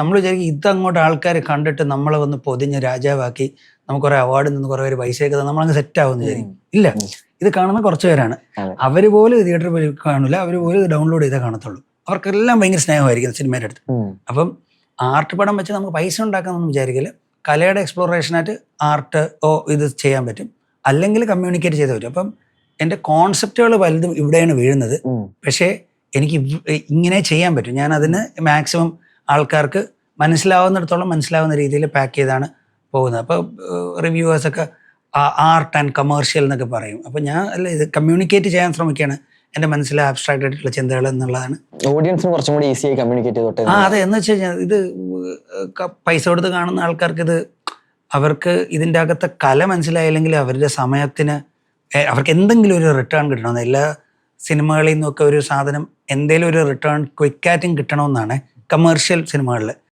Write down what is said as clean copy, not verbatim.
നമ്മൾ വിചാരിക്കും ഇതങ്ങോട്ട് ആൾക്കാർ കണ്ടിട്ട് നമ്മളെ വന്ന് പൊതിഞ്ഞ് രാജാവാക്കി നമുക്ക് കുറെ അവാർഡിൽ നിന്ന് കുറെ പേര് പൈസയൊക്കെ തന്നെ നമ്മളങ്ങ് സെറ്റ് ആവുമെന്ന് വിചാരിക്കും. ഇല്ല, ഇത് കാണുന്ന കുറച്ച് പേരാണ്. അവർ പോലും തിയേറ്ററിൽ പോയി കാണില്ല, അവർ പോലും ഇത് ഡൗൺലോഡ് ചെയ്തേ കാണത്തുള്ളൂ. അവർക്കെല്ലാം ഭയങ്കര സ്നേഹമായിരിക്കും സിനിമയുടെ അടുത്ത്. അപ്പം ആർട്ട് പടം വെച്ച് നമുക്ക് പൈസ ഉണ്ടാക്കാമെന്ന് വിചാരിക്കില്ല. കലയുടെ എക്സ്പ്ലോറേഷനായിട്ട് ആർട്ട് ഇത് ചെയ്യാൻ പറ്റും, അല്ലെങ്കിൽ കമ്മ്യൂണിക്കേറ്റ് ചെയ്ത് പറ്റും. അപ്പം എൻ്റെ കോൺസെപ്റ്റുകൾ വലുതും ഇവിടെയാണ് വീഴുന്നത്. പക്ഷേ എനിക്ക് ഇങ്ങനെ ചെയ്യാൻ പറ്റും. ഞാൻ അതിന് മാക്സിമം ആൾക്കാർക്ക് മനസ്സിലാവുന്നിടത്തോളം മനസ്സിലാവുന്ന രീതിയിൽ പാക്ക് ചെയ്താണ് പോകുന്നത്. അപ്പോൾ റിവ്യൂവേഴ്സൊക്കെ ആർട്ട് ആൻഡ് കമേഴ്ഷ്യൽ എന്നൊക്കെ പറയും. അപ്പോൾ ഞാൻ ഇത് കമ്മ്യൂണിക്കേറ്റ് ചെയ്യാൻ ശ്രമിക്കുകയാണ് എൻ്റെ മനസ്സിലെ ആബ്സ്ട്രാക്ട് ആയിട്ടുള്ള ചിന്തകൾ എന്നുള്ളതാണ്. ഓഡിയൻസിന് കുറച്ചും കൂടി ഈസിയായി കമ്മ്യൂണിക്കേറ്റ് ചെയ്തോട്ടെ. അതെ, എന്ന് വെച്ച് കഴിഞ്ഞാൽ ഇത് പൈസ കൊടുത്ത് കാണുന്ന ആൾക്കാർക്ക് അവർക്ക് ഇതിൻ്റെ അകത്തെ കല മനസ്സിലായില്ലെങ്കിൽ അവരുടെ സമയത്തിന് അവർക്ക് എന്തെങ്കിലും ഒരു റിട്ടേൺ കിട്ടണമെന്ന്. എല്ലാ സിനിമകളിൽ നിന്നൊക്കെ ഒരു സാധനം എന്തെങ്കിലും ഒരു റിട്ടേൺ ക്വിക്കായിട്ടും കിട്ടണമെന്നാണ് കമേഴ്ഷ്യൽ സിനിമകളിൽ.